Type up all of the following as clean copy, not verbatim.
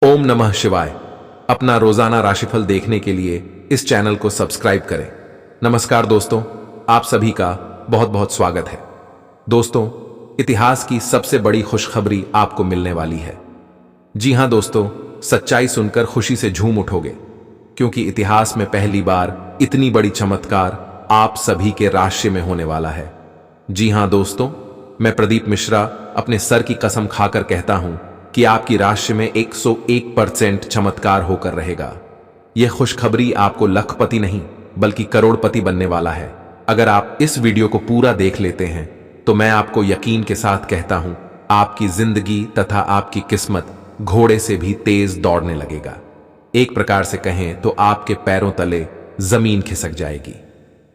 ओम नमः शिवाय। अपना रोजाना राशिफल देखने के लिए इस चैनल को सब्सक्राइब करें। नमस्कार दोस्तों, आप सभी का बहुत बहुत स्वागत है। दोस्तों, इतिहास की सबसे बड़ी खुशखबरी आपको मिलने वाली है। जी हां दोस्तों, सच्चाई सुनकर खुशी से झूम उठोगे, क्योंकि इतिहास में पहली बार इतनी बड़ी चमत्कार आप सभी के राशि में होने वाला है। जी हां दोस्तों, मैं प्रदीप मिश्रा अपने सर की कसम खाकर कहता हूं कि आपकी राशि में 101% चमत्कार होकर रहेगा। यह खुशखबरी आपको लखपति नहीं बल्कि करोड़पति बनने वाला है। अगर आप इस वीडियो को पूरा देख लेते हैं तो मैं आपको यकीन के साथ कहता हूं, आपकी जिंदगी तथा आपकी किस्मत घोड़े से भी तेज दौड़ने लगेगा। एक प्रकार से कहें तो आपके पैरों तले जमीन खिसक जाएगी।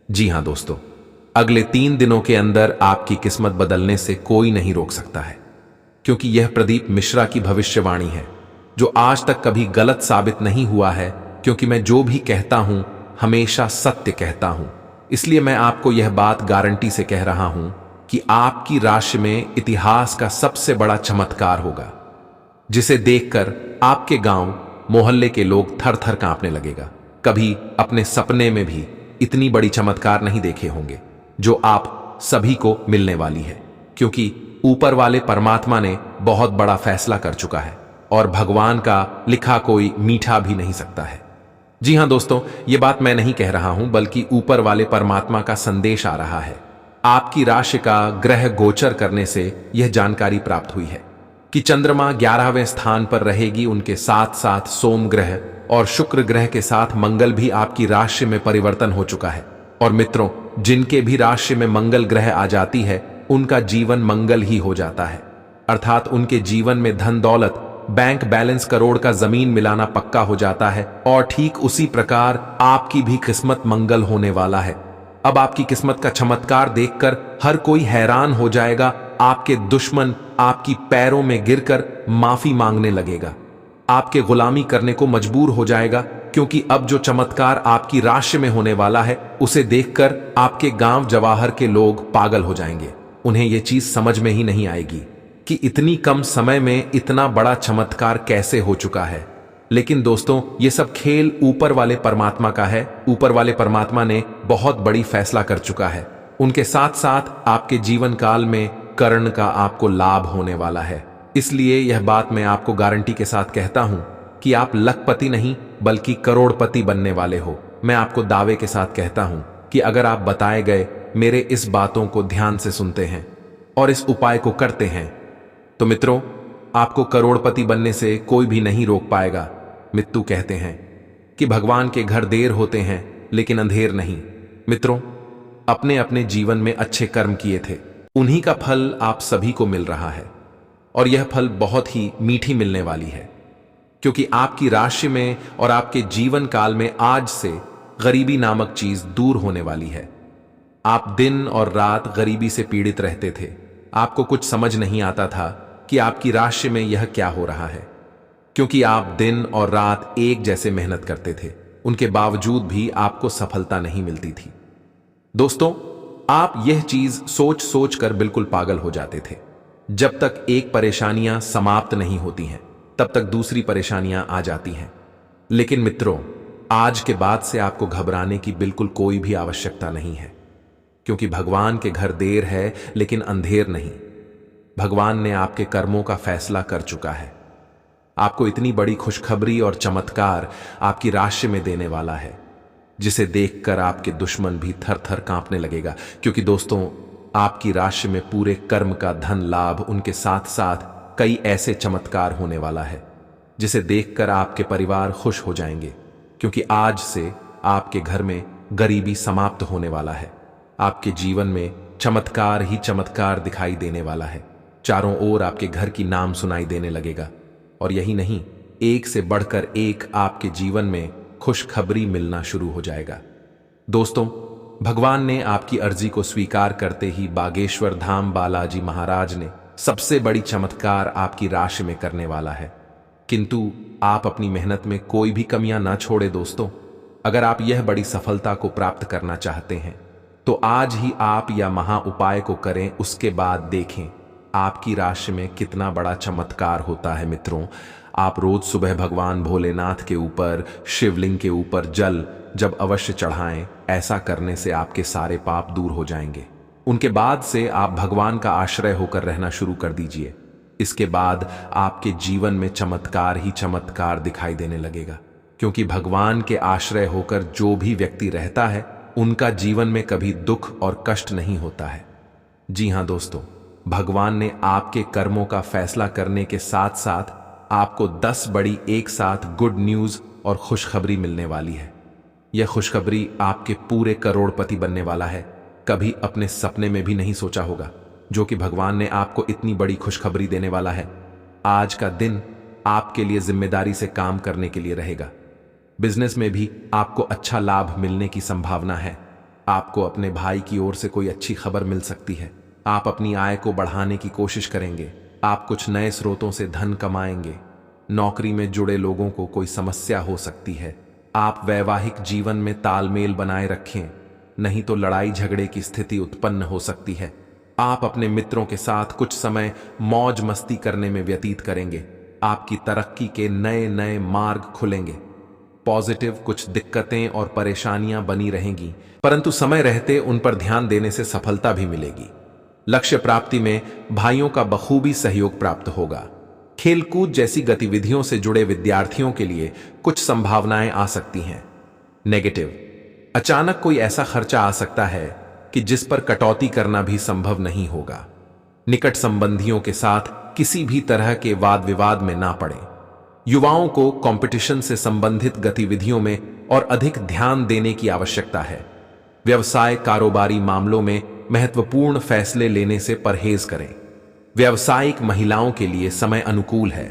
जी हां दोस्तों, अगले 3 दिनों के अंदर आपकी किस्मत बदलने से कोई नहीं रोक सकता है, क्योंकि यह प्रदीप मिश्रा की भविष्यवाणी है जो आज तक कभी गलत साबित नहीं हुआ है। क्योंकि मैं जो भी कहता हूं हमेशा सत्य कहता हूं, इसलिए मैं आपको यह बात गारंटी से कह रहा हूं कि आपकी राशि में इतिहास का सबसे बड़ा चमत्कार होगा, जिसे देखकर आपके गांव मोहल्ले के लोग थर थर कांपने लगेगा। कभी अपने सपने में भी इतनी बड़ी चमत्कार नहीं देखे होंगे जो आप सभी को मिलने वाली है, क्योंकि ऊपर वाले परमात्मा ने बहुत बड़ा फैसला कर चुका है और भगवान का लिखा कोई मीठा भी नहीं सकता है। जी हां दोस्तों, यह बात मैं नहीं कह रहा हूं बल्कि ऊपर वाले परमात्मा का संदेश आ रहा है। आपकी राशि का ग्रह गोचर करने से यह जानकारी प्राप्त हुई है कि चंद्रमा 11वें स्थान पर रहेगी। उनके साथ साथ सोम ग्रह और शुक्र ग्रह के साथ मंगल भी आपकी राशि में परिवर्तन हो चुका है। और मित्रों, जिनके भी राशि में मंगल ग्रह आ जाती है उनका जीवन मंगल ही हो जाता है, अर्थात उनके जीवन में धन दौलत, बैंक बैलेंस, करोड़ का जमीन मिलाना पक्का हो जाता है। और ठीक उसी प्रकार आपकी भी किस्मत मंगल होने वाला है। अब आपकी किस्मत का चमत्कार देखकर हर कोई हैरान हो जाएगा। आपके दुश्मन आपकी पैरों में गिरकर माफी मांगने लगेगा, आपके गुलामी करने को मजबूर हो जाएगा, क्योंकि अब जो चमत्कार आपकी राशि में होने वाला है उसे देखकर आपके गांव जवाहर के लोग पागल हो जाएंगे। उन्हें यह चीज समझ में ही नहीं आएगी कि इतनी कम समय में इतना बड़ा चमत्कार कैसे हो चुका है। लेकिन दोस्तों, ये सब खेल ऊपर वाले परमात्मा का है। ऊपर वाले परमात्मा ने बहुत बड़ी फैसला कर चुका है। उनके साथ साथ आपके जीवन काल में कर्ण का आपको लाभ होने वाला है। इसलिए यह बात मैं आपको गारंटी के साथ कहता हूं कि आप लखपति नहीं बल्कि करोड़पति बनने वाले हो। मैं आपको दावे के साथ कहता हूं कि अगर आप बताए गए मेरे इस बातों को ध्यान से सुनते हैं और इस उपाय को करते हैं तो मित्रों, आपको करोड़पति बनने से कोई भी नहीं रोक पाएगा। मित्तू कहते हैं कि भगवान के घर देर होते हैं लेकिन अंधेर नहीं। मित्रों, अपने अपने जीवन में अच्छे कर्म किए थे, उन्हीं का फल आप सभी को मिल रहा है। और यह फल बहुत ही मीठी मिलने वाली है, क्योंकि आपकी राशि में और आपके जीवन काल में आज से गरीबी नामक चीज दूर होने वाली है। आप दिन और रात गरीबी से पीड़ित रहते थे। आपको कुछ समझ नहीं आता था कि आपकी राशि में यह क्या हो रहा है, क्योंकि आप दिन और रात एक जैसे मेहनत करते थे। उनके बावजूद भी आपको सफलता नहीं मिलती थी। दोस्तों, आप यह चीज सोच सोच कर बिल्कुल पागल हो जाते थे। जब तक एक परेशानियां समाप्त नहीं होती हैं तब तक दूसरी परेशानियां आ जाती हैं। लेकिन मित्रों, आज के बाद से आपको घबराने की बिल्कुल कोई भी आवश्यकता नहीं है, क्योंकि भगवान के घर देर है लेकिन अंधेर नहीं। भगवान ने आपके कर्मों का फैसला कर चुका है। आपको इतनी बड़ी खुशखबरी और चमत्कार आपकी राशि में देने वाला है, जिसे देखकर आपके दुश्मन भी थर थर कांपने लगेगा। क्योंकि दोस्तों, आपकी राशि में पूरे कर्म का धन लाभ, उनके साथ साथ कई ऐसे चमत्कार होने वाला है जिसे देखकर आपके परिवार खुश हो जाएंगे, क्योंकि आज से आपके घर में गरीबी समाप्त होने वाला है। आपके जीवन में चमत्कार ही चमत्कार दिखाई देने वाला है। चारों ओर आपके घर की नाम सुनाई देने लगेगा। और यही नहीं, एक से बढ़कर एक आपके जीवन में खुशखबरी मिलना शुरू हो जाएगा। दोस्तों, भगवान ने आपकी अर्जी को स्वीकार करते ही बागेश्वर धाम बालाजी महाराज ने सबसे बड़ी चमत्कार आपकी राशि में करने वाला है। किंतु आप अपनी मेहनत में कोई भी कमियां ना छोड़े। दोस्तों, अगर आप यह बड़ी सफलता को प्राप्त करना चाहते हैं तो आज ही आप या महा उपाय को करें। उसके बाद देखें आपकी राशि में कितना बड़ा चमत्कार होता है। मित्रों, आप रोज सुबह भगवान भोलेनाथ के ऊपर, शिवलिंग के ऊपर जल जब अवश्य चढ़ाएं, ऐसा करने से आपके सारे पाप दूर हो जाएंगे। उनके बाद से आप भगवान का आश्रय होकर रहना शुरू कर दीजिए। इसके बाद आपके जीवन में चमत्कार ही चमत्कार दिखाई देने लगेगा, क्योंकि भगवान के आश्रय होकर जो भी व्यक्ति रहता है उनका जीवन में कभी दुख और कष्ट नहीं होता है। जी हां दोस्तों, भगवान ने आपके कर्मों का फैसला करने के साथ साथ आपको 10 बड़ी एक साथ गुड न्यूज और खुशखबरी मिलने वाली है। यह खुशखबरी आपके पूरे करोड़पति बनने वाला है। कभी अपने सपने में भी नहीं सोचा होगा जो कि भगवान ने आपको इतनी बड़ी खुशखबरी देने वाला है। आज का दिन आपके लिए जिम्मेदारी से काम करने के लिए रहेगा। बिजनेस में भी आपको अच्छा लाभ मिलने की संभावना है। आपको अपने भाई की ओर से कोई अच्छी खबर मिल सकती है। आप अपनी आय को बढ़ाने की कोशिश करेंगे। आप कुछ नए स्रोतों से धन कमाएंगे। नौकरी में जुड़े लोगों को कोई समस्या हो सकती है। आप वैवाहिक जीवन में तालमेल बनाए रखें, नहीं तो लड़ाई झगड़े की स्थिति उत्पन्न हो सकती है। आप अपने मित्रों के साथ कुछ समय मौज मस्ती करने में व्यतीत करेंगे। आपकी तरक्की के नए नए मार्ग खुलेंगे। पॉजिटिव कुछ दिक्कतें और परेशानियां बनी रहेंगी, परंतु समय रहते उन पर ध्यान देने से सफलता भी मिलेगी। लक्ष्य प्राप्ति में भाइयों का बखूबी सहयोग प्राप्त होगा। खेलकूद जैसी गतिविधियों से जुड़े विद्यार्थियों के लिए कुछ संभावनाएं आ सकती हैं। नेगेटिव, अचानक कोई ऐसा खर्चा आ सकता है कि जिस पर कटौती करना भी संभव नहीं होगा। निकट संबंधियों के साथ किसी भी तरह के वाद विवाद में ना पड़े। युवाओं को कंपटीशन से संबंधित गतिविधियों में और अधिक ध्यान देने की आवश्यकता है। व्यवसाय कारोबारी मामलों में महत्वपूर्ण फैसले लेने से परहेज करें। व्यावसायिक महिलाओं के लिए समय अनुकूल है,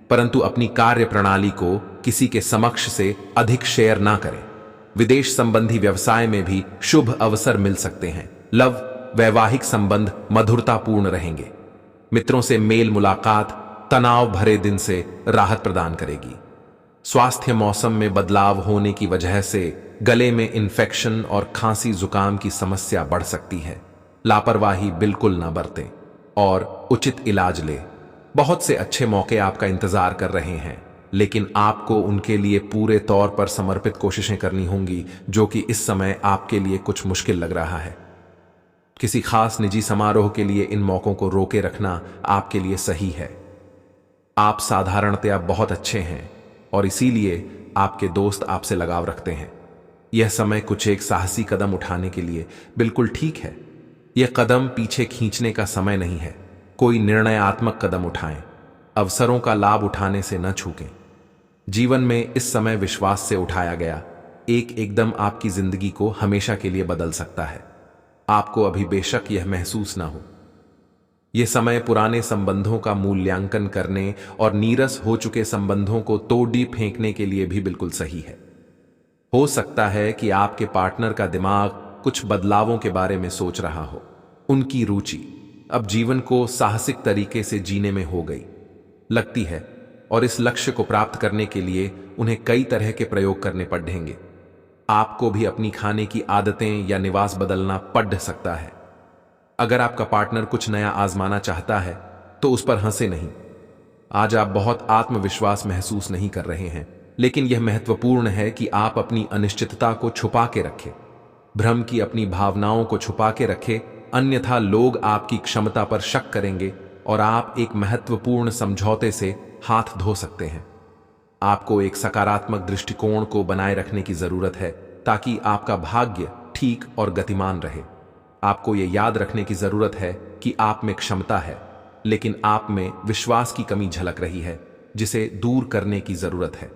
परंतु अपनी कार्य प्रणाली को किसी के समक्ष से अधिक शेयर ना करें। विदेश संबंधी व्यवसाय में भी शुभ अवसर मिल सकते हैं। लव, वैवाहिक संबंध मधुरतापूर्ण रहेंगे। मित्रों से मेल मुलाकात तनाव भरे दिन से राहत प्रदान करेगी। स्वास्थ्य मौसम में बदलाव होने की वजह से गले में इन्फेक्शन और खांसी जुकाम की समस्या बढ़ सकती है। लापरवाही बिल्कुल ना बरतें और उचित इलाज लें। बहुत से अच्छे मौके आपका इंतजार कर रहे हैं, लेकिन आपको उनके लिए पूरे तौर पर समर्पित कोशिशें करनी होंगी, जो कि इस समय आपके लिए कुछ मुश्किल लग रहा है। किसी खास निजी समारोह के लिए इन मौकों को रोके रखना आपके लिए सही है। आप साधारणतया बहुत अच्छे हैं और इसीलिए आपके दोस्त आपसे लगाव रखते हैं। यह समय कुछ एक साहसी कदम उठाने के लिए बिल्कुल ठीक है। यह कदम पीछे खींचने का समय नहीं है। कोई निर्णयात्मक कदम उठाएं। अवसरों का लाभ उठाने से न चूकें। जीवन में इस समय विश्वास से उठाया गया एकदम आपकी जिंदगी को हमेशा के लिए बदल सकता है। आपको अभी बेशक यह महसूस ना हो। यह समय पुराने संबंधों का मूल्यांकन करने और नीरस हो चुके संबंधों को तोड़ी फेंकने के लिए भी बिल्कुल सही है। हो सकता है कि आपके पार्टनर का दिमाग कुछ बदलावों के बारे में सोच रहा हो। उनकी रुचि अब जीवन को साहसिक तरीके से जीने में हो गई लगती है और इस लक्ष्य को प्राप्त करने के लिए उन्हें कई तरह के प्रयोग करने पड़ेंगे। आपको भी अपनी खाने की आदतें या निवास बदलना पड़ सकता है। अगर आपका पार्टनर कुछ नया आजमाना चाहता है तो उस पर हंसे नहीं। आज आप बहुत आत्मविश्वास महसूस नहीं कर रहे हैं, लेकिन यह महत्वपूर्ण है कि आप अपनी अनिश्चितता को छुपा के रखें। भ्रम की अपनी भावनाओं को छुपा के रखें, अन्यथा लोग आपकी क्षमता पर शक करेंगे और आप एक महत्वपूर्ण समझौते से हाथ धो सकते हैं। आपको एक सकारात्मक दृष्टिकोण को बनाए रखने की जरूरत है ताकि आपका भाग्य ठीक और गतिमान रहे। आपको यह याद रखने की जरूरत है कि आप में क्षमता है, लेकिन आप में विश्वास की कमी झलक रही है, जिसे दूर करने की जरूरत है।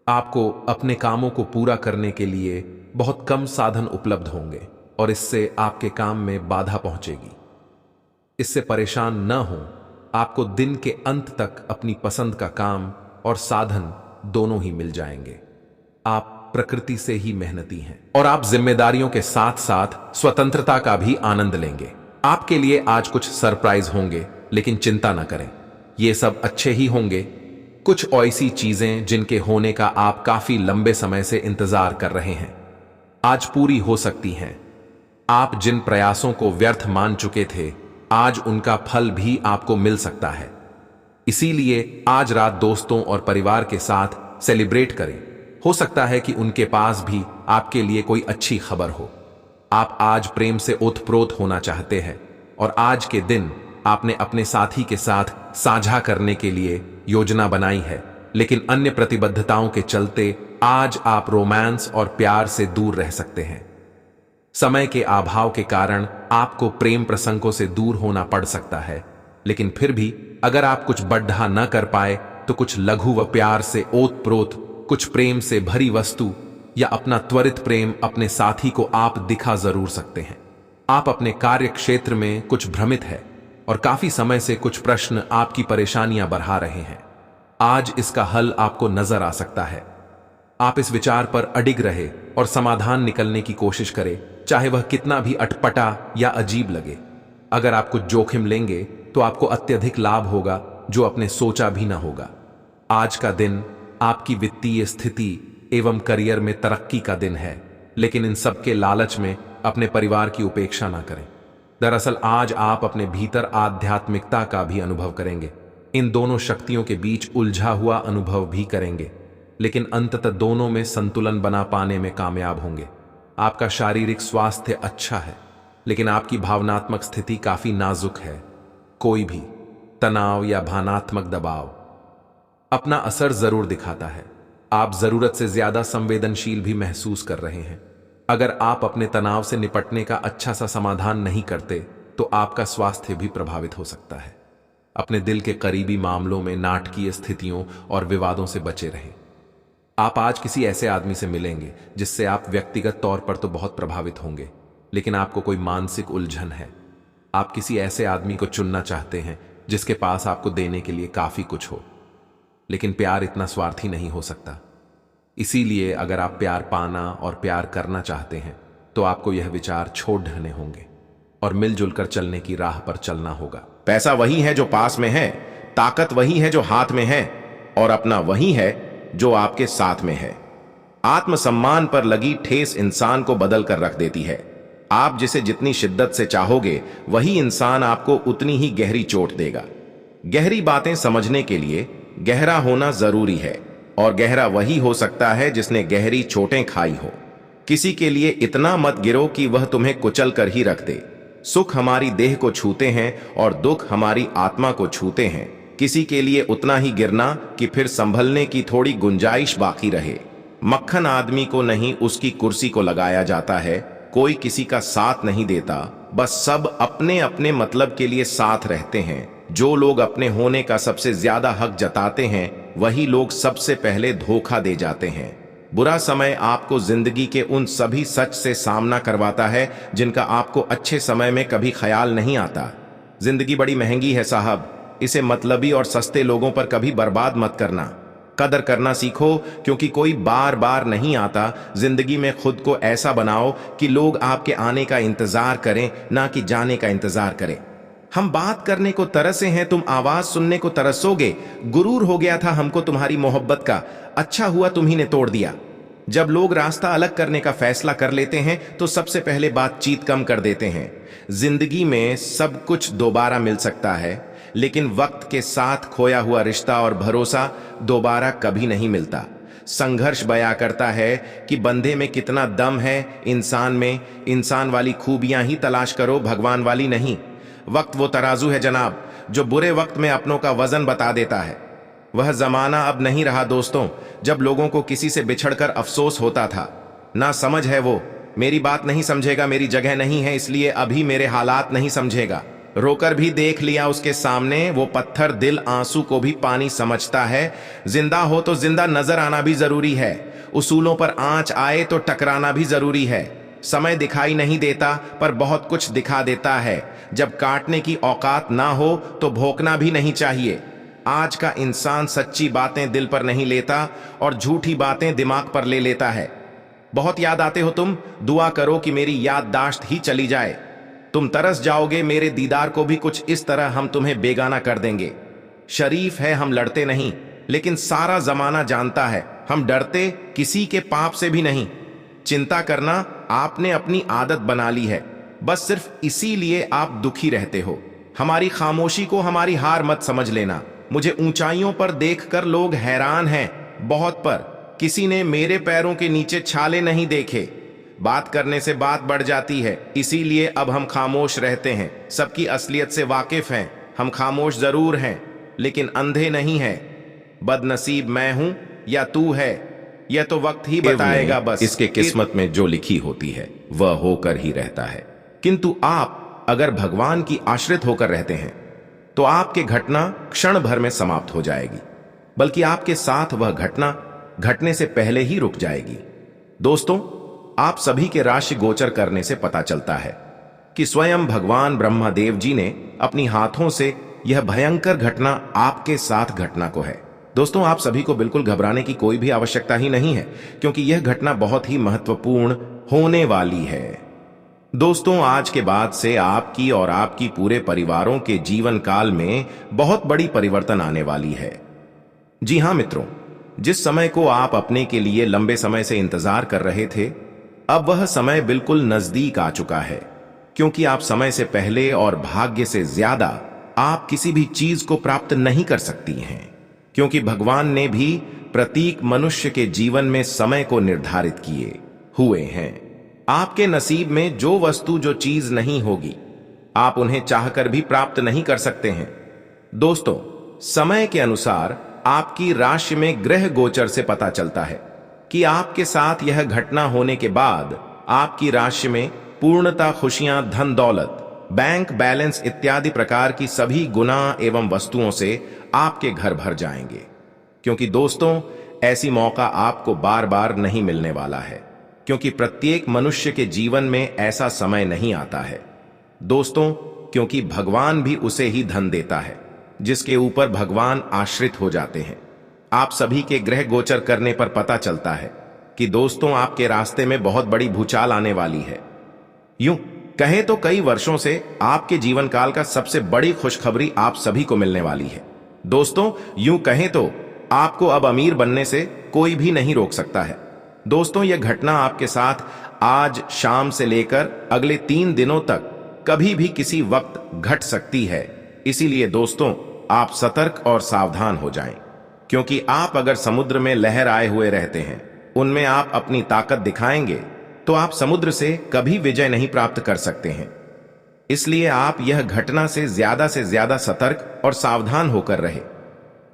आपको अपने कामों को पूरा करने के लिए बहुत कम साधन उपलब्ध होंगे और इससे आपके काम में बाधा पहुंचेगी। इससे परेशान न हो। आपको दिन के अंत तक अपनी पसंद का काम और साधन दोनों ही मिल जाएंगे। आप प्रकृति से ही मेहनती हैं और आप जिम्मेदारियों के साथ साथ स्वतंत्रता का भी आनंद लेंगे। आपके लिए आज कुछ सरप्राइज होंगे, लेकिन चिंता न करें, ये सब अच्छे ही होंगे। कुछ ऐसी चीजें जिनके होने का आप काफी लंबे समय से इंतजार कर रहे हैं, आज पूरी हो सकती हैं। आप जिन प्रयासों को व्यर्थ मान चुके थे, आज उनका फल भी आपको मिल सकता है। इसीलिए आज रात दोस्तों और परिवार के साथ सेलिब्रेट करें। हो सकता है कि उनके पास भी आपके लिए कोई अच्छी खबर हो। आप आज प्रेम से ओतप्रोत होना चाहते हैं और आज के दिन आपने अपने साथी के साथ साझा करने के लिए योजना बनाई है, लेकिन अन्य प्रतिबद्धताओं के चलते आज आप रोमांस और प्यार से दूर रह सकते हैं। समय के अभाव के कारण आपको प्रेम प्रसंगों से दूर होना पड़ सकता है, लेकिन फिर भी अगर आप कुछ बढ़ा न कर पाए तो कुछ लघु व प्यार से ओतप्रोत, कुछ प्रेम से भरी वस्तु या अपना त्वरित प्रेम अपने साथी को आप दिखा जरूर सकते हैं। आप अपने कार्य क्षेत्र में कुछ भ्रमित है और काफी समय से कुछ प्रश्न आपकी परेशानियां बढ़ा रहे हैं। आज इसका हल आपको नजर आ सकता है। आप इस विचार पर अडिग रहे और समाधान निकलने की कोशिश करें, चाहे वह कितना भी अटपटा या अजीब लगे। अगर आप कुछ जोखिम लेंगे तो आपको अत्यधिक लाभ होगा जो आपने सोचा भी ना होगा। आज का दिन आपकी वित्तीय स्थिति एवं करियर में तरक्की का दिन है, लेकिन इन सब के लालच में अपने परिवार की उपेक्षा ना करें। दरअसल आज आप अपने भीतर आध्यात्मिकता का भी अनुभव करेंगे। इन दोनों शक्तियों के बीच उलझा हुआ अनुभव भी करेंगे, लेकिन अंततः दोनों में संतुलन बना पाने में कामयाब होंगे। आपका शारीरिक स्वास्थ्य अच्छा है, लेकिन आपकी भावनात्मक स्थिति काफी नाजुक है। कोई भी तनाव या भावनात्मक दबाव अपना असर जरूर दिखाता है। आप जरूरत से ज्यादा संवेदनशील भी महसूस कर रहे हैं। अगर आप अपने तनाव से निपटने का अच्छा सा समाधान नहीं करते तो आपका स्वास्थ्य भी प्रभावित हो सकता है। अपने दिल के करीबी मामलों में नाटकीय स्थितियों और विवादों से बचे रहें। आप आज किसी ऐसे आदमी से मिलेंगे जिससे आप व्यक्तिगत तौर पर तो बहुत प्रभावित होंगे, लेकिन आपको कोई मानसिक उलझन है। आप किसी ऐसे आदमी को चुनना चाहते हैं जिसके पास आपको देने के लिए काफी कुछ हो, लेकिन प्यार इतना स्वार्थी नहीं हो सकता। इसीलिए अगर आप प्यार पाना और प्यार करना चाहते हैं तो आपको यह विचार छोड़ देने होंगे और मिलजुल कर चलने की राह पर चलना होगा। पैसा वही है जो पास में है, ताकत वही है जो हाथ में है, और अपना वही है जो आपके साथ में है। आत्मसम्मान पर लगी ठेस इंसान को बदल कर रख देती है। आप जिसे जितनी शिद्दत से चाहोगे वही इंसान आपको उतनी ही गहरी चोट देगा। गहरी बातें समझने के लिए गहरा होना जरूरी है, और गहरा वही हो सकता है जिसने गहरी चोटें खाई हो। किसी के लिए इतना मत गिरो कि वह तुम्हें कुचल कर ही रख दे। सुख हमारी देह को छूते हैं और दुख हमारी आत्मा को छूते हैं। किसी के लिए उतना ही गिरना कि फिर संभलने की थोड़ी गुंजाइश बाकी रहे। मक्खन आदमी को नहीं, उसकी कुर्सी को लगाया जाता है। कोई किसी का साथ नहीं देता, बस सब अपने अपने मतलब के लिए साथ रहते हैं। जो लोग अपने होने का सबसे ज्यादा हक जताते हैं वही लोग सबसे पहले धोखा दे जाते हैं। बुरा समय आपको जिंदगी के उन सभी सच से सामना करवाता है जिनका आपको अच्छे समय में कभी ख्याल नहीं आता। जिंदगी बड़ी महंगी है साहब, इसे मतलबी और सस्ते लोगों पर कभी बर्बाद मत करना। कदर करना सीखो, क्योंकि कोई बार बार नहीं आता। जिंदगी में खुद को ऐसा बनाओ कि लोग आपके आने का इंतजार करें, ना कि जाने का इंतजार करें। हम बात करने को तरसे हैं, तुम आवाज सुनने को तरसोगे। गुरूर हो गया था हमको तुम्हारी मोहब्बत का, अच्छा हुआ तुम्ही ने तोड़ दिया। जब लोग रास्ता अलग करने का फैसला कर लेते हैं तो सबसे पहले बातचीत कम कर देते हैं। जिंदगी में सब कुछ दोबारा मिल सकता है, लेकिन वक्त के साथ खोया हुआ रिश्ता और भरोसा दोबारा कभी नहीं मिलता। संघर्ष बयां करता है कि बंदे में कितना दम है। इंसान में इंसान वाली खूबियां ही तलाश करो, भगवान वाली नहीं। वक्त वो तराजू है जनाब, जो बुरे वक्त में अपनों का वजन बता देता है। वह जमाना अब नहीं रहा दोस्तों, जब लोगों को किसी से बिछड़कर अफसोस होता था। ना समझ है वो, मेरी बात नहीं समझेगा, मेरी जगह नहीं है, इसलिए अभी मेरे हालात नहीं समझेगा। रोकर भी देख लिया उसके सामने, वो पत्थर दिल आंसू को भी पानी समझता है। जिंदा हो तो जिंदा नजर आना भी जरूरी है। उसूलों पर आंच आए तो टकराना भी जरूरी है। समय दिखाई नहीं देता पर बहुत कुछ दिखा देता है। जब काटने की औकात ना हो तो भोंकना भी नहीं चाहिए। आज का इंसान सच्ची बातें दिल पर नहीं लेता और झूठी बातें दिमाग पर ले लेता है। बहुत याद आते हो तुम, दुआ करो कि मेरी याददाश्त ही चली जाए। तुम तरस जाओगे मेरे दीदार को भी, कुछ इस तरह हम तुम्हें बेगाना कर देंगे। शरीफ है हम लड़ते नहीं, लेकिन सारा जमाना जानता है हम डरते किसी के पाप से भी नहीं। चिंता करना आपने अपनी आदत बना ली है, बस सिर्फ इसीलिए आप दुखी रहते हो। हमारी खामोशी को हमारी हार मत समझ लेना। मुझे ऊंचाइयों पर देखकर लोग हैरान हैं, बहुत पर किसी ने मेरे पैरों के नीचे छाले नहीं देखे। बात करने से बात बढ़ जाती है, इसीलिए अब हम खामोश रहते हैं। सबकी असलियत से वाकिफ हैं। हम खामोश जरूर हैं, लेकिन अंधे नहीं हैं। बदनसीब मैं हूं या तू है, यह तो वक्त ही बताएगा। बस इसके किस्मत में जो लिखी होती है वह होकर ही रहता है। किंतु आप अगर भगवान की आश्रित होकर रहते हैं तो आपकी घटना क्षण भर में समाप्त हो जाएगी, बल्कि आपके साथ वह घटना घटने से पहले ही रुक जाएगी। दोस्तों, आप सभी के राशि गोचर करने से पता चलता है कि स्वयं भगवान ब्रह्मदेव जी ने अपनी हाथों से यह भयंकर घटना आपके साथ घटना को है। दोस्तों, आप सभी को बिल्कुल घबराने की कोई भी आवश्यकता ही नहीं है, क्योंकि यह घटना बहुत ही महत्वपूर्ण होने वाली है। दोस्तों, आज के बाद से आपकी और आपकी पूरे परिवारों के जीवन काल में बहुत बड़ी परिवर्तन आने वाली है। जी हां मित्रों, जिस समय को आप अपने के लिए लंबे समय से इंतजार कर रहे थे, अब वह समय बिल्कुल नजदीक आ चुका है, क्योंकि आप समय से पहले और भाग्य से ज्यादा आप किसी भी चीज को प्राप्त नहीं कर सकती हैं, क्योंकि भगवान ने भी प्रत्येक मनुष्य के जीवन में समय को निर्धारित किए हुए हैं। आपके नसीब में जो वस्तु जो चीज नहीं होगी, आप उन्हें चाहकर भी प्राप्त नहीं कर सकते हैं। दोस्तों, समय के अनुसार आपकी राशि में ग्रह गोचर से पता चलता है कि आपके साथ यह घटना होने के बाद आपकी राशि में पूर्णता खुशियां, धन दौलत, बैंक बैलेंस इत्यादि प्रकार की सभी गुना एवं वस्तुओं से आपके घर भर जाएंगे। क्योंकि दोस्तों, ऐसी मौका आपको बार बार नहीं मिलने वाला है, क्योंकि प्रत्येक मनुष्य के जीवन में ऐसा समय नहीं आता है। दोस्तों, क्योंकि भगवान भी उसे ही धन देता है जिसके ऊपर भगवान आश्रित हो जाते हैं। आप सभी के ग्रह गोचर करने पर पता चलता है कि दोस्तों, आपके रास्ते में बहुत बड़ी भूचाल आने वाली है। यूं कहें तो कई वर्षों से आपके जीवन काल का सबसे बड़ी खुशखबरी आप सभी को मिलने वाली है। दोस्तों, यूं कहें तो आपको अब अमीर बनने से कोई भी नहीं रोक सकता है। दोस्तों, यह घटना आपके साथ आज शाम से लेकर अगले 3 दिनों तक कभी भी किसी वक्त घट सकती है। इसीलिए दोस्तों, आप सतर्क और सावधान हो जाएं, क्योंकि आप अगर समुद्र में लहर आए हुए रहते हैं, उनमें आप अपनी ताकत दिखाएंगे तो आप समुद्र से कभी विजय नहीं प्राप्त कर सकते हैं। इसलिए आप यह घटना से ज्यादा सतर्क और सावधान होकर रहे।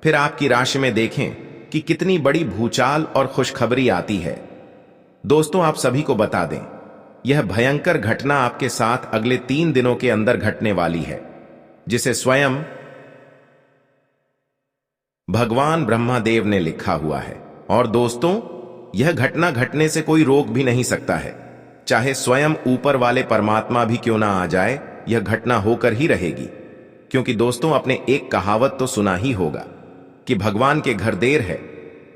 फिर आपकी राशि में देखें कि कितनी बड़ी भूचाल और खुशखबरी आती है। दोस्तों, आप सभी को बता दें, यह भयंकर घटना आपके साथ अगले 3 दिनों के अंदर घटने वाली है, जिसे स्वयं भगवान ब्रह्मदेव ने लिखा हुआ है। और दोस्तों, यह घटना घटने से कोई रोक भी नहीं सकता है। चाहे स्वयं ऊपर वाले परमात्मा भी क्यों ना आ जाए, यह घटना होकर ही रहेगी। क्योंकि दोस्तों, आपने एक कहावत तो सुना ही होगा कि भगवान के घर देर है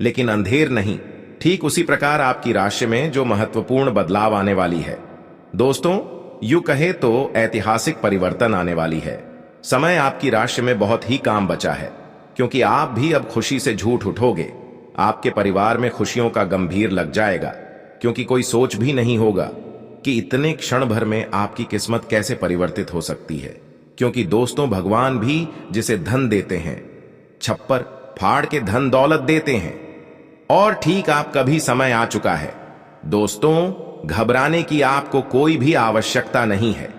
लेकिन अंधेर नहीं। ठीक उसी प्रकार आपकी राशि में जो महत्वपूर्ण बदलाव आने वाली है। दोस्तों, यूं कहे तो ऐतिहासिक परिवर्तन आने वाली है। समय आपकी राशि में बहुत ही काम बचा है, क्योंकि आप भी अब खुशी से झूठ उठोगे। आपके परिवार में खुशियों का गंभीर लग जाएगा, क्योंकि कोई सोच भी नहीं होगा कि इतने क्षण भर में आपकी किस्मत कैसे परिवर्तित हो सकती है। क्योंकि दोस्तों, भगवान भी जिसे धन देते हैं, छप्पर फाड़ के धन दौलत देते हैं। और ठीक आपका भी समय आ चुका है। दोस्तों, घबराने की आपको कोई भी आवश्यकता नहीं है,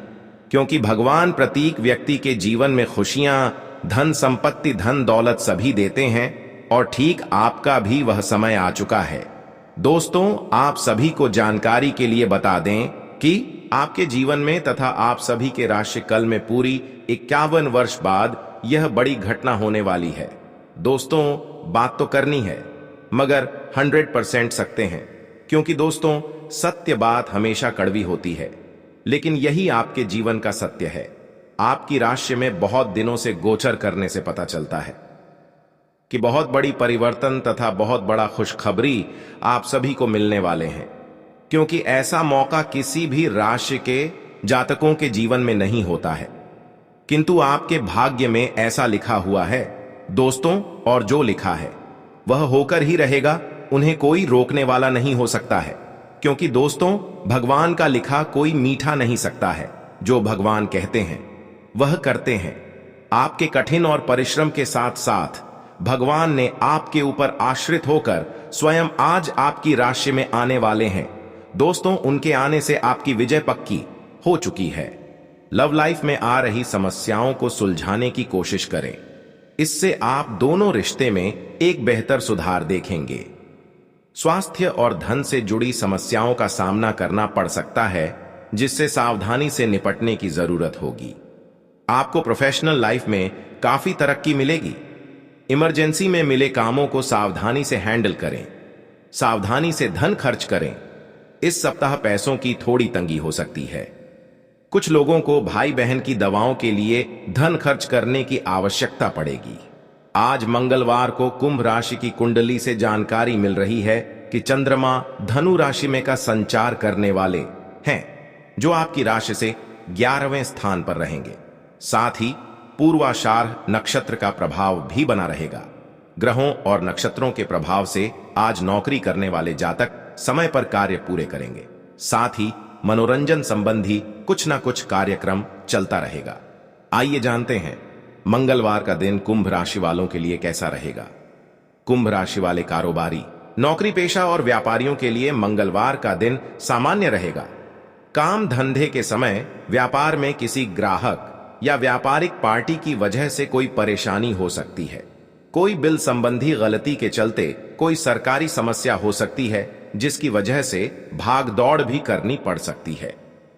क्योंकि भगवान प्रत्येक व्यक्ति के जीवन में खुशियां, धन संपत्ति, धन दौलत सभी देते हैं। और ठीक आपका भी वह समय आ चुका है। दोस्तों, आप सभी को जानकारी के लिए बता दें कि आपके जीवन में तथा आप सभी के राशि कल में पूरी 51 वर्ष बाद यह बड़ी घटना होने वाली है। दोस्तों, बात तो करनी है, मगर 100% सकते हैं, क्योंकि दोस्तों, सत्य बात हमेशा कड़वी होती है, लेकिन यही आपके जीवन का सत्य है। आपकी राशि में बहुत दिनों से गोचर करने से पता चलता है कि बहुत बड़ी परिवर्तन तथा बहुत बड़ा खुशखबरी आप सभी को मिलने वाले हैं, क्योंकि ऐसा मौका किसी भी राशि के जातकों के जीवन में नहीं होता है, किंतु आपके भाग्य में ऐसा लिखा हुआ है दोस्तों। और जो लिखा है वह होकर ही रहेगा, उन्हें कोई रोकने वाला नहीं हो सकता है। क्योंकि दोस्तों, भगवान का लिखा कोई मीठा नहीं सकता है। जो भगवान कहते हैं वह करते हैं। आपके कठिन और परिश्रम के साथ साथ भगवान ने आपके ऊपर आश्रित होकर स्वयं आज आपकी राशि में आने वाले हैं। दोस्तों, उनके आने से आपकी विजय पक्की हो चुकी है। लव लाइफ में आ रही समस्याओं को सुलझाने की कोशिश करें। इससे आप दोनों रिश्ते में एक बेहतर सुधार देखेंगे। स्वास्थ्य और धन से जुड़ी समस्याओं का सामना करना पड़ सकता है, जिससे सावधानी से निपटने की जरूरत होगी। आपको प्रोफेशनल लाइफ में काफी तरक्की मिलेगी। इमरजेंसी में मिले कामों को सावधानी से हैंडल करें। सावधानी से धन खर्च करें। इस सप्ताह पैसों की थोड़ी तंगी हो सकती है। कुछ लोगों को भाई बहन की दवाओं के लिए धन खर्च करने की आवश्यकता पड़ेगी। आज मंगलवार को कुंभ राशि की कुंडली से जानकारी मिल रही है कि चंद्रमा धनु राशि में का संचार करने वाले हैं, जो आपकी राशि से 11वें स्थान पर रहेंगे। साथ ही पूर्वाषाढ़ नक्षत्र का प्रभाव भी बना रहेगा। ग्रहों और नक्षत्रों के प्रभाव से आज नौकरी करने वाले जातक समय पर कार्य पूरे करेंगे। साथ ही मनोरंजन संबंधी कुछ ना कुछ कार्यक्रम चलता रहेगा। आइए जानते हैं मंगलवार का दिन कुंभ राशि वालों के लिए कैसा रहेगा। कुंभ राशि वाले कारोबारी, नौकरी पेशा और व्यापारियों के लिए मंगलवार का दिन सामान्य रहेगा। काम धंधे के समय व्यापार में किसी ग्राहक या व्यापारिक पार्टी की वजह से कोई परेशानी हो सकती है। कोई बिल संबंधी गलती के चलते कोई सरकारी समस्या हो सकती है, जिसकी वजह से भाग दौड़ भी करनी पड़ सकती है।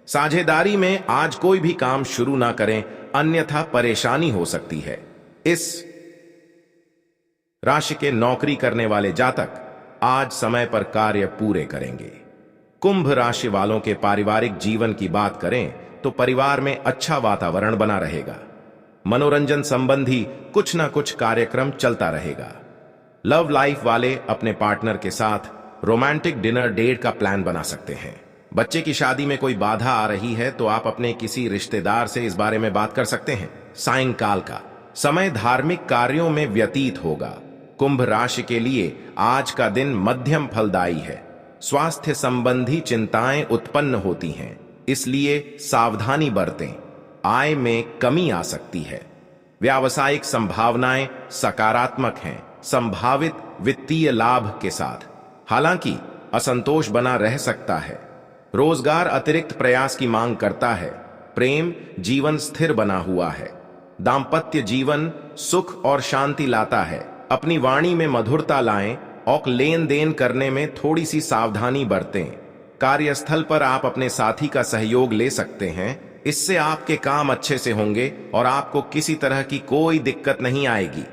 साझेदारी में आज कोई भी काम शुरू ना करें, अन्यथा परेशानी हो सकती है। इस राशि के नौकरी करने वाले जातक आज समय पर कार्य पूरे करेंगे। कुंभ राशि वालों के पारिवारिक जीवन की बात करें तो परिवार में अच्छा वातावरण बना रहेगा। मनोरंजन संबंधी कुछ ना कुछ कार्यक्रम चलता रहेगा। लव लाइफ वाले अपने पार्टनर के साथ रोमांटिक डिनर डेट का प्लान बना सकते हैं। बच्चे की शादी में कोई बाधा आ रही है तो आप अपने किसी रिश्तेदार से इस बारे में बात कर सकते हैं। सायंकाल का समय धार्मिक कार्यों में व्यतीत होगा। कुंभ राशि के लिए आज का दिन मध्यम फलदायी है। स्वास्थ्य संबंधी चिंताएं उत्पन्न होती हैं, इसलिए सावधानी बरतें। आय में कमी आ सकती है। व्यावसायिक संभावनाएं सकारात्मक हैं, संभावित वित्तीय लाभ के साथ। हालांकि असंतोष बना रह सकता है। रोजगार अतिरिक्त प्रयास की मांग करता है। प्रेम जीवन स्थिर बना हुआ है। दाम्पत्य जीवन सुख और शांति लाता है। अपनी वाणी में मधुरता लाएं और लेन देन करने में थोड़ी सी सावधानी बरतें। कार्यस्थल पर आप अपने साथी का सहयोग ले सकते हैं। इससे आपके काम अच्छे से होंगे और आपको किसी तरह की कोई दिक्कत नहीं आएगी।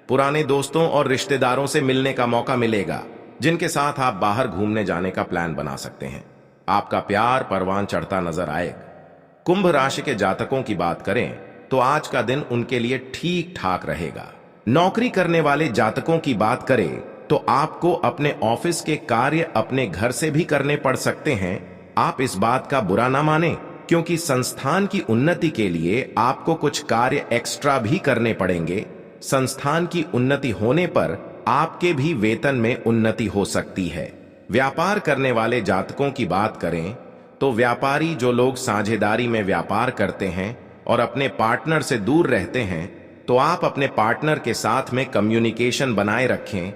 पुराने दोस्तों और रिश्तेदारों से मिलने का मौका मिलेगा, जिनके साथ आप बाहर घूमने जाने का प्लान बना सकते हैं। आपका प्यार परवान चढ़ता नजर आएगा। कुंभ राशि के जातकों की बात करें तो आज का दिन उनके लिए ठीक ठाक रहेगा। नौकरी करने वाले जातकों की बात करें तो आपको अपने ऑफिस के कार्य अपने घर से भी करने पड़ सकते हैं। आप इस बात का बुरा ना माने, क्योंकि संस्थान की उन्नति के लिए आपको कुछ कार्य एक्स्ट्रा भी करने पड़ेंगे। संस्थान की उन्नति होने पर आपके भी वेतन में उन्नति हो सकती है। व्यापार करने वाले जातकों की बात करें तो व्यापारी जो लोग साझेदारी में व्यापार करते हैं और अपने पार्टनर से दूर रहते हैं, तो आप अपने पार्टनर के साथ में कम्युनिकेशन बनाए रखें,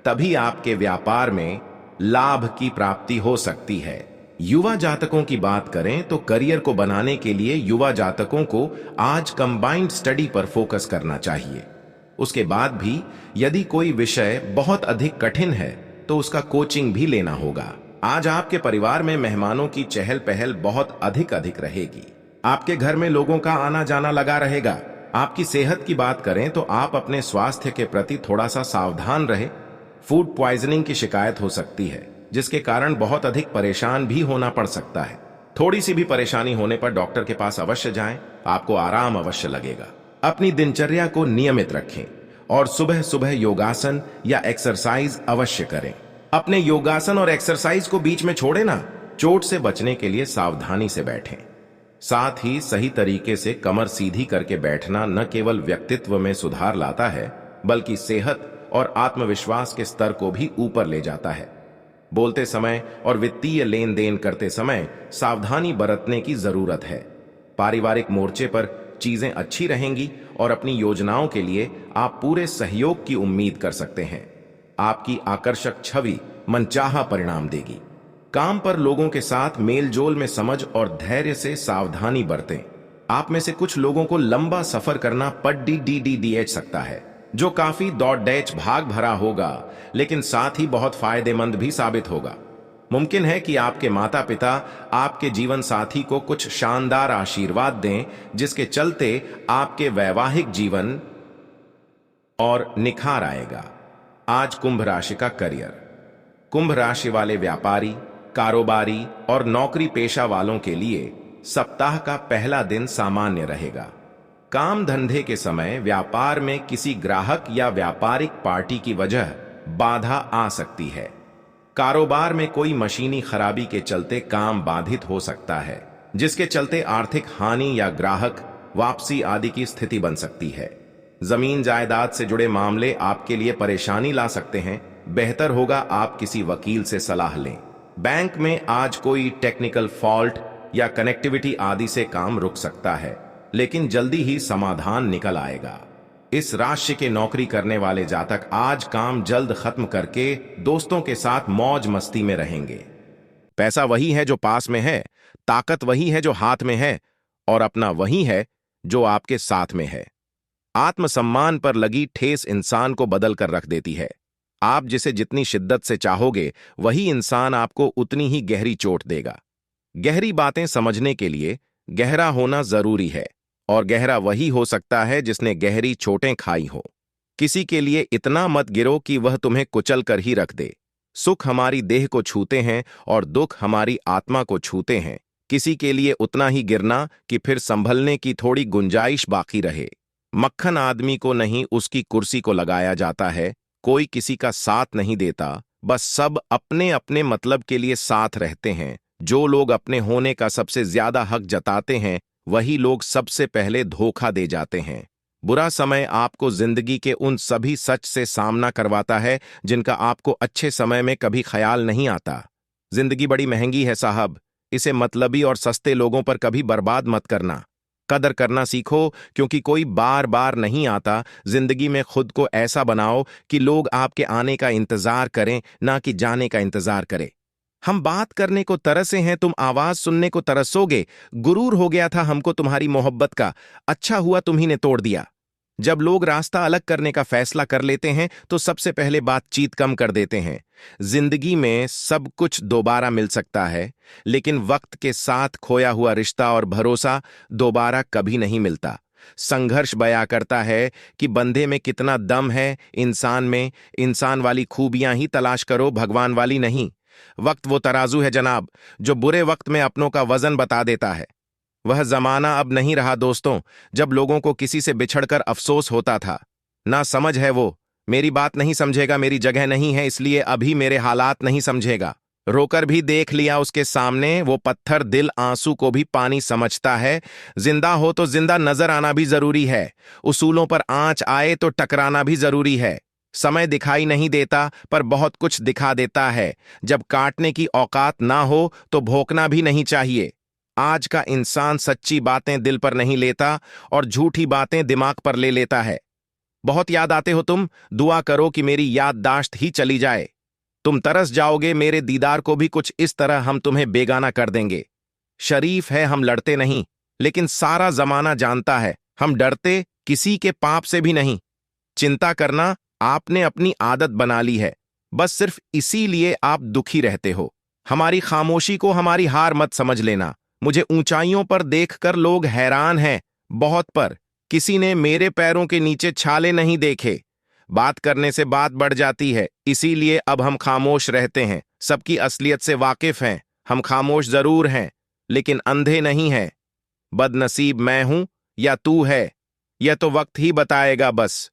तभी आपके व्यापार में लाभ की प्राप्ति हो सकती है। युवा जातकों की बात करें तो करियर को बनाने के लिए युवा जातकों को आज कंबाइंड स्टडी पर फोकस करना चाहिए। उसके बाद भी यदि कोई विषय बहुत अधिक कठिन है तो उसका कोचिंग भी लेना होगा। आज आपके परिवार में मेहमानों की चहल पहल बहुत अधिक रहेगी। आपके घर में लोगों का आना जाना लगा रहेगा। आपकी सेहत की बात करें तो आप अपने स्वास्थ्य के प्रति थोड़ा सा सावधान रहे। फूड पॉइजनिंग की शिकायत हो सकती है, जिसके कारण बहुत अधिक परेशान भी होना पड़ सकता है। थोड़ी सी भी परेशानी होने पर डॉक्टर के पास अवश्य जाएं, आपको आराम अवश्य लगेगा। अपनी दिनचर्या को नियमित रखें और सुबह सुबह योगासन या एक्सरसाइज अवश्य करें। अपने योगासन और एक्सरसाइज को बीच में छोड़े ना। चोट से बचने के लिए सावधानी से बैठें। साथ ही सही तरीके से कमर सीधी करके बैठना न केवल व्यक्तित्व में सुधार लाता है, बल्कि सेहत और आत्मविश्वास के स्तर को भी ऊपर ले जाता है। बोलते समय और वित्तीय लेन देन करते समय सावधानी बरतने की जरूरत है। पारिवारिक मोर्चे पर चीजें अच्छी रहेंगी और अपनी योजनाओं के लिए आप पूरे सहयोग की उम्मीद कर सकते हैं। आपकी आकर्षक छवि मनचाहा परिणाम देगी। काम पर लोगों के साथ मेलजोल में समझ और धैर्य से सावधानी बरतें। आप में से कुछ लोगों को लंबा सफर करना पड़ सकता है, जो काफी दौड़-डैच भाग भरा होगा, लेकिन साथ ही बहुत फायदेमंद भी साबित होगा। मुमकिन है कि आपके माता पिता आपके जीवन साथी को कुछ शानदार आशीर्वाद दें, जिसके चलते आपके वैवाहिक जीवन और निखार आएगा। आज कुंभ राशि का करियर। कुंभ राशि वाले व्यापारी, कारोबारी और नौकरी पेशा वालों के लिए सप्ताह का पहला दिन सामान्य रहेगा। काम धंधे के समय व्यापार में किसी ग्राहक या व्यापारिक पार्टी की वजह बाधा आ सकती है। कारोबार में कोई मशीनी खराबी के चलते काम बाधित हो सकता है, जिसके चलते आर्थिक हानि या ग्राहक वापसी आदि की स्थिति बन सकती है। जमीन जायदाद से जुड़े मामले आपके लिए परेशानी ला सकते हैं। बेहतर होगा आप किसी वकील से सलाह लें। बैंक में आज कोई टेक्निकल फॉल्ट या कनेक्टिविटी आदि से काम रुक सकता है, लेकिन जल्दी ही समाधान निकल आएगा। इस राशि के नौकरी करने वाले जातक आज काम जल्द खत्म करके दोस्तों के साथ मौज मस्ती में रहेंगे। पैसा वही है जो पास में है, ताकत वही है जो हाथ में है, और अपना वही है जो आपके साथ में है। आत्मसम्मान पर लगी ठेस इंसान को बदल कर रख देती है। आप जिसे जितनी शिद्दत से चाहोगे, वही इंसान आपको उतनी ही गहरी चोट देगा। गहरी बातें समझने के लिए गहरा होना जरूरी है, और गहरा वही हो सकता है जिसने गहरी चोटें खाई हो। किसी के लिए इतना मत गिरो कि वह तुम्हें कुचल कर ही रख दे। सुख हमारी देह को छूते हैं और दुख हमारी आत्मा को छूते हैं। किसी के लिए उतना ही गिरना कि फिर संभलने की थोड़ी गुंजाइश बाकी रहे। मक्खन आदमी को नहीं, उसकी कुर्सी को लगाया जाता है। कोई किसी का साथ नहीं देता, बस सब अपने अपने मतलब के लिए साथ रहते हैं। जो लोग अपने होने का सबसे ज्यादा हक जताते हैं, वही लोग सबसे पहले धोखा दे जाते हैं। बुरा समय आपको जिंदगी के उन सभी सच से सामना करवाता है जिनका आपको अच्छे समय में कभी ख्याल नहीं आता। जिंदगी बड़ी महंगी है साहब, इसे मतलबी और सस्ते लोगों पर कभी बर्बाद मत करना। कदर करना सीखो, क्योंकि कोई बार बार नहीं आता। जिंदगी में खुद को ऐसा बनाओ कि लोग आपके आने का इंतजार करें, ना कि जाने का इंतजार करें। हम बात करने को तरसे हैं, तुम आवाज सुनने को तरसोगे। गुरूर हो गया था हमको तुम्हारी मोहब्बत का, अच्छा हुआ तुम्ही ने तोड़ दिया। जब लोग रास्ता अलग करने का फैसला कर लेते हैं तो सबसे पहले बातचीत कम कर देते हैं। जिंदगी में सब कुछ दोबारा मिल सकता है, लेकिन वक्त के साथ खोया हुआ रिश्ता और भरोसा दोबारा कभी नहीं मिलता। संघर्ष बयां करता है कि बंदे में कितना दम है, इंसान में। इंसान वाली खूबियां ही तलाश करो, भगवान वाली नहीं। वक्त वो तराजू है जनाब, जो बुरे वक्त में अपनों का वजन बता देता है। वह जमाना अब नहीं रहा दोस्तों, जब लोगों को किसी से बिछड़कर अफसोस होता था। ना समझ है वो, मेरी बात नहीं समझेगा, मेरी जगह नहीं है इसलिए अभी मेरे हालात नहीं समझेगा। रोकर भी देख लिया उसके सामने, वो पत्थर दिल आंसू को भी पानी समझता है। जिंदा हो तो जिंदा नजर आना भी जरूरी है। उसूलों पर आंच आए तो टकराना भी जरूरी है। समय दिखाई नहीं देता, पर बहुत कुछ दिखा देता है। जब काटने की औकात ना हो तो भोंकना भी नहीं चाहिए। आज का इंसान सच्ची बातें दिल पर नहीं लेता और झूठी बातें दिमाग पर ले लेता है। बहुत याद आते हो तुम, दुआ करो कि मेरी याददाश्त ही चली जाए। तुम तरस जाओगे मेरे दीदार को भी, कुछ इस तरह हम तुम्हें बेगाना कर देंगे। शरीफ है हम लड़ते नहीं, लेकिन सारा जमाना जानता है हम डरते किसी के पाप से भी नहीं। चिंता करना आपने अपनी आदत बना ली है, बस सिर्फ इसीलिए आप दुखी रहते हो। हमारी खामोशी को हमारी हार मत समझ लेना। मुझे ऊंचाइयों पर देखकर लोग हैरान हैं, बहुत, पर किसी ने मेरे पैरों के नीचे छाले नहीं देखे। बात करने से बात बढ़ जाती है, इसीलिए अब हम खामोश रहते हैं। सबकी असलियत से वाकिफ हैं। हम खामोश जरूर हैं, लेकिन अंधे नहीं हैं। बदनसीब मैं हूं या तू है, यह तो वक्त ही बताएगा बस।